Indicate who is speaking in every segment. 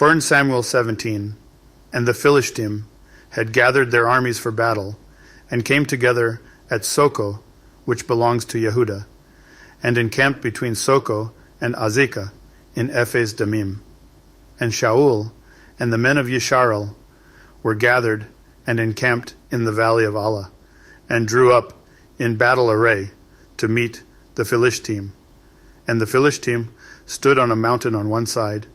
Speaker 1: For in Samuel 17, and the Philistine had gathered their armies for battle, and came together at Soko, which belongs to Yehudah, and encamped between Soko and Azekah in Ephes Damim. And Shaul and the men of Yisharal were gathered and encamped in the valley of Allah, and drew up in battle array to meet the Philistine. And the Philistine stood on a mountain on one side,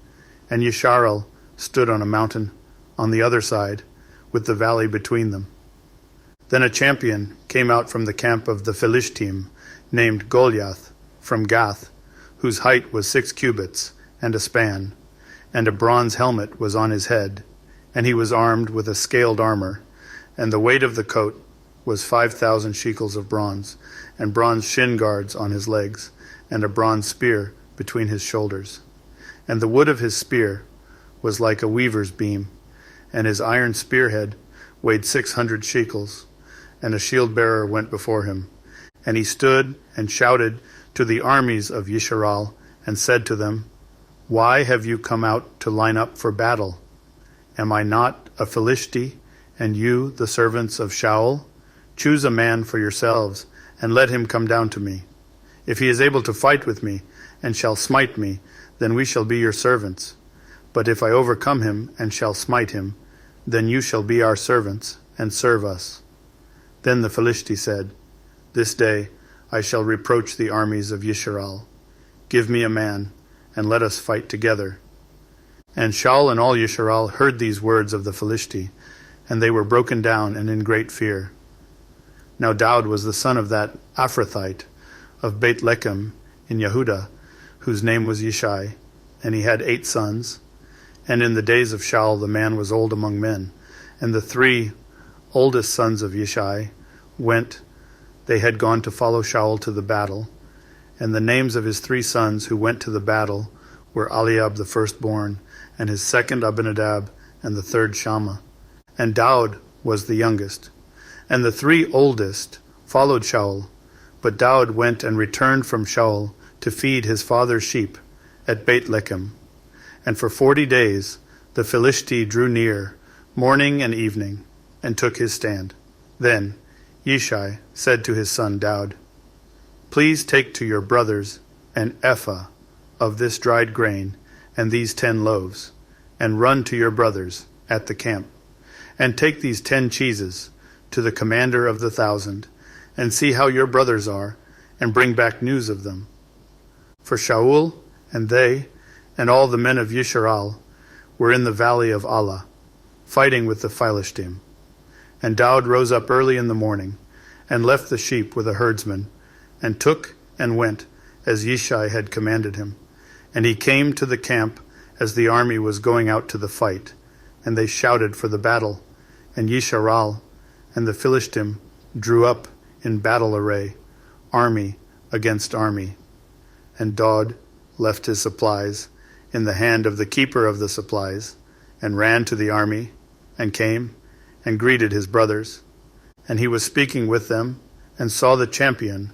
Speaker 1: and Yisharal stood on a mountain on the other side, with the valley between them. Then a champion came out from the camp of the Philistine, named Goliath, from Gath, whose height was 6 cubits and a span, and a bronze helmet was on his head, and he was armed with a scaled armor, and the weight of the coat was 5,000 shekels of bronze, and bronze shin guards on his legs, and a bronze spear between his shoulders. And the wood of his spear was like a weaver's beam, and his iron spearhead weighed 600 shekels, and a shield-bearer went before him. And he stood and shouted to the armies of Yisharal, and said to them, Why have you come out to line up for battle? Am I not a Philistine, and you the servants of Shaul? Choose a man for yourselves, and let him come down to me. If he is able to fight with me, and shall smite me, then we shall be your servants. But if I overcome him, and shall smite him, then you shall be our servants, and serve us. Then the Philistine said, This day I shall reproach the armies of Yisharal. Give me a man, and let us fight together. And Shaul and all Yisharal heard these words of the Philistine, and they were broken down and in great fear. Now Daud was the son of that Ephrathite of Beit Lechem in Yehudah, whose name was Yishai, and he had 8 sons. And in the days of Shaul the man was old among men, and the 3 oldest sons of Yishai they had gone to follow Shaul to the battle. And the names of his 3 sons who went to the battle were Eliab the firstborn, and his second Abinadab, and the third Shammah. And Daud was the youngest. And the 3 oldest followed Shaul, but Daud went and returned from Shaul to feed his father's sheep at Beit Lechem. And for 40 days the Philistine drew near, morning and evening, and took his stand. Then Yishai said to his son Daud, Please take to your brothers an ephah of this dried grain and these 10 loaves, and run to your brothers at the camp. And take these 10 cheeses to the commander of the 1,000, and see how your brothers are, and bring back news of them. For Shaul and they and all the men of Yisharal were in the valley of Allah, fighting with the Philistine. And Daud rose up early in the morning, and left the sheep with a herdsman, and took and went as Yishai had commanded him. And he came to the camp as the army was going out to the fight, and they shouted for the battle. And Yisharal and the Philistine drew up in battle array, army against army. And Daud left his supplies in the hand of the keeper of the supplies, and ran to the army, and came and greeted his brothers. And he was speaking with them, and saw the champion,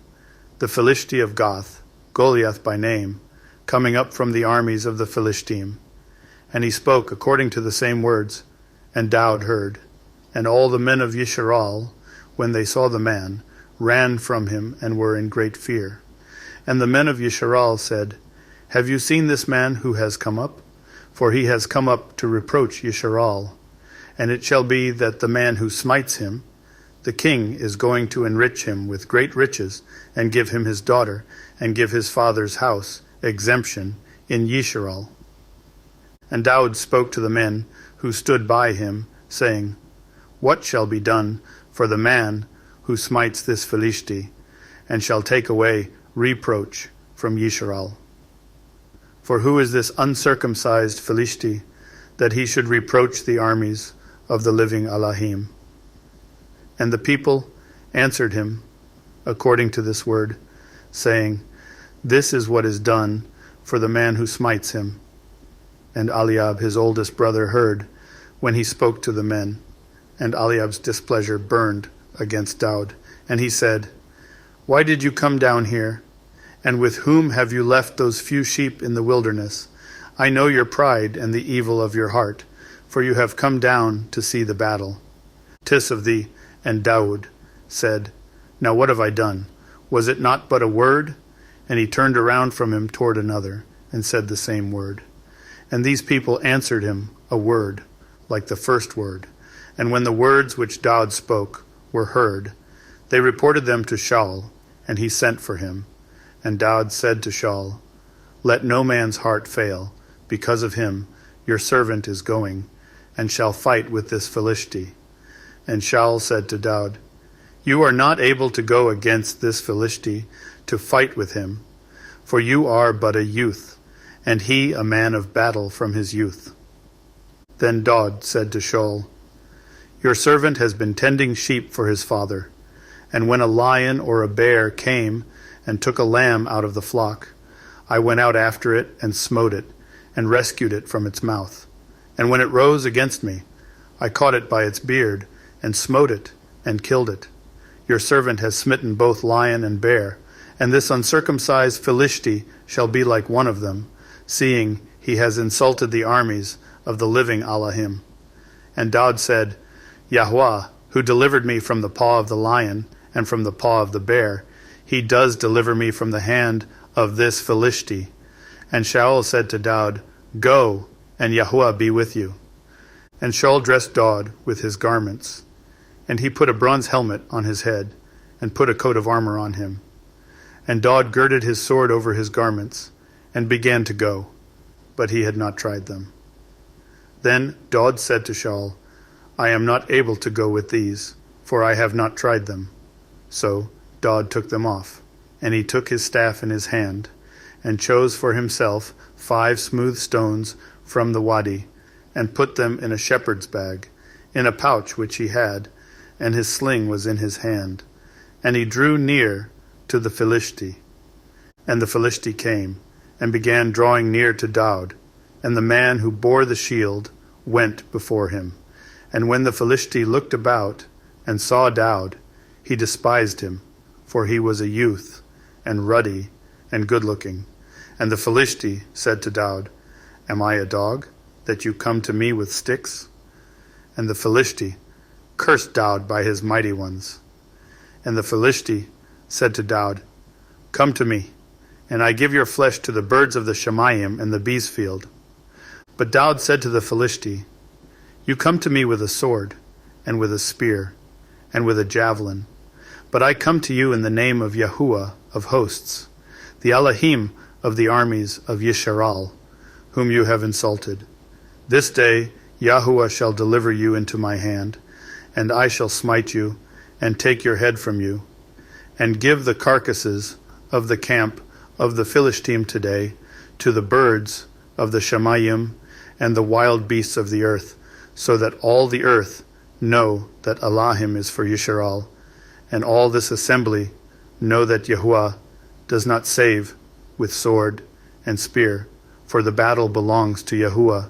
Speaker 1: the Philistine of Gath, Goliath by name, coming up from the armies of the Philistine. And he spoke according to the same words, and Daud heard. And all the men of Yisharal, when they saw the man, ran from him and were in great fear. And the men of Yisharal said, Have you seen this man who has come up? For he has come up to reproach Yisharal. And it shall be that the man who smites him, the king is going to enrich him with great riches, and give him his daughter, and give his father's house exemption in Yisharal. And Daud spoke to the men who stood by him, saying, What shall be done for the man who smites this Philistine, and shall take away reproach from Yisharal? For who is this uncircumcised Philistine, that he should reproach the armies of the living Elohim? And the people answered him according to this word, saying, This is what is done for the man who smites him. And Eliab his oldest brother heard when he spoke to the men, and Eliab's displeasure burned against Daud. And he said, Why did you come down here? And with whom have you left those few sheep in the wilderness? I know your pride and the evil of your heart, for you have come down to see the battle. 'Tis of thee. And Daud said, Now what have I done? Was it not but a word? And he turned around from him toward another, and said the same word. And these people answered him a word, like the first word. And when the words which Daud spoke were heard, they reported them to Shaul, and he sent for him. And Daud said to Shaul, Let no man's heart fail. Because of him your servant is going, and shall fight with this Philistine. And Shaul said to Daud, You are not able to go against this Philistine to fight with him, for you are but a youth, and he a man of battle from his youth. Then Daud said to Shaul, Your servant has been tending sheep for his father, and when a lion or a bear came and took a lamb out of the flock, I went out after it and smote it, and rescued it from its mouth. And when it rose against me, I caught it by its beard, and smote it, and killed it. Your servant has smitten both lion and bear, and this uncircumcised Philistine shall be like one of them, seeing he has insulted the armies of the living Elohim. And Daud said, Yahuah, who delivered me from the paw of the lion and from the paw of the bear, he does deliver me from the hand of this Philistine. And Shaul said to Daud, Go, and Yahuah be with you. And Shaul dressed Daud with his garments, and he put a bronze helmet on his head, and put a coat of armor on him. And Daud girded his sword over his garments, and began to go, but he had not tried them. Then Daud said to Shaul, I am not able to go with these, for I have not tried them. So Daud took them off, and he took his staff in his hand, and chose for himself 5 smooth stones from the wadi, and put them in a shepherd's bag, in a pouch which he had, and his sling was in his hand. And he drew near to the Philistine. And the Philistine came, and began drawing near to Daud, and the man who bore the shield went before him. And when the Philistine looked about, and saw Daud, he despised him, for he was a youth, and ruddy, and good-looking. And the Philistine said to Daud, Am I a dog, that you come to me with sticks? And the Philistine cursed Daud by his mighty ones. And the Philistine said to Daud, Come to me, and I give your flesh to the birds of the Shamayim and the bees' field. But Daud said to the Philistine, You come to me with a sword, and with a spear, and with a javelin. But I come to you in the name of Yahuah of hosts, the Elohim of the armies of Yisharal, whom you have insulted. This day Yahuah shall deliver you into my hand, and I shall smite you, and take your head from you, and give the carcasses of the camp of the Philistine today to the birds of the Shamayim and the wild beasts of the earth, so that all the earth know that Elohim is for Yisharal, and all this assembly know that Yahuah does not save with sword and spear, for the battle belongs to Yahuah,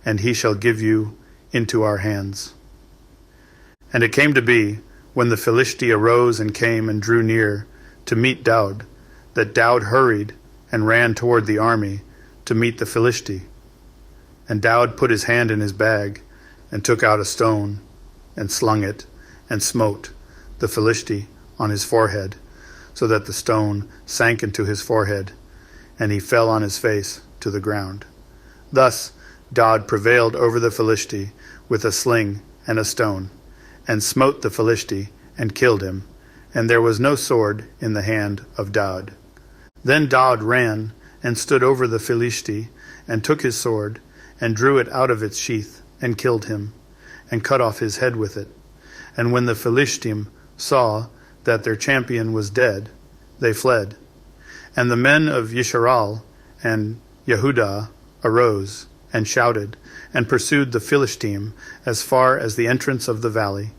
Speaker 1: and he shall give you into our hands. And it came to be, when the Philistine arose and came and drew near to meet Daud, that Daud hurried and ran toward the army to meet the Philistine. And Daud put his hand in his bag, and took out a stone, and slung it, and smote the Philistine on his forehead, so that the stone sank into his forehead, and he fell on his face to the ground. Thus Daud prevailed over the Philistine with a sling and a stone, and smote the Philistine, and killed him, and there was no sword in the hand of Daud. Then Daud ran, and stood over the Philistine, and took his sword, and drew it out of its sheath, and killed him, and cut off his head with it. And when the Philistine saw that their champion was dead, they fled. And the men of Yisharal and Yehudah arose, and shouted, and pursued the Philistine as far as the entrance of the valley,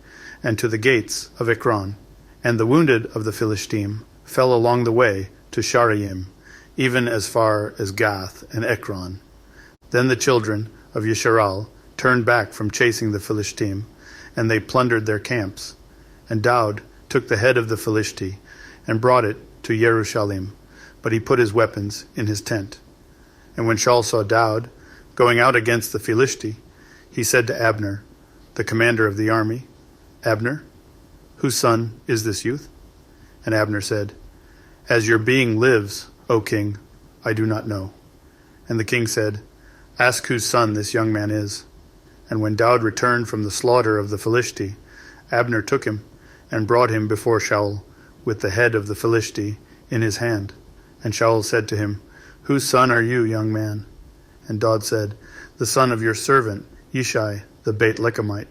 Speaker 1: and to the gates of Ekron. And the wounded of the Philistine fell along the way to Sharaim, even as far as Gath and Ekron. Then the children of Yisharal turned back from chasing the Philistine, and they plundered their camps. And Daud took the head of the Philistine, and brought it to Jerusalem, but he put his weapons in his tent. And when Shaul saw Daud going out against the Philistine, he said to Abner, the commander of the army, Abner, whose son is this youth? And Abner said, As your being lives, O king, I do not know. And the king said, Ask whose son this young man is. And when Daud returned from the slaughter of the Philistine, Abner took him and brought him before Shaul with the head of the Philistine in his hand. And Shaul said to him, Whose son are you, young man? And Daud said, The son of your servant, Yishai, the Beit-Lechemite.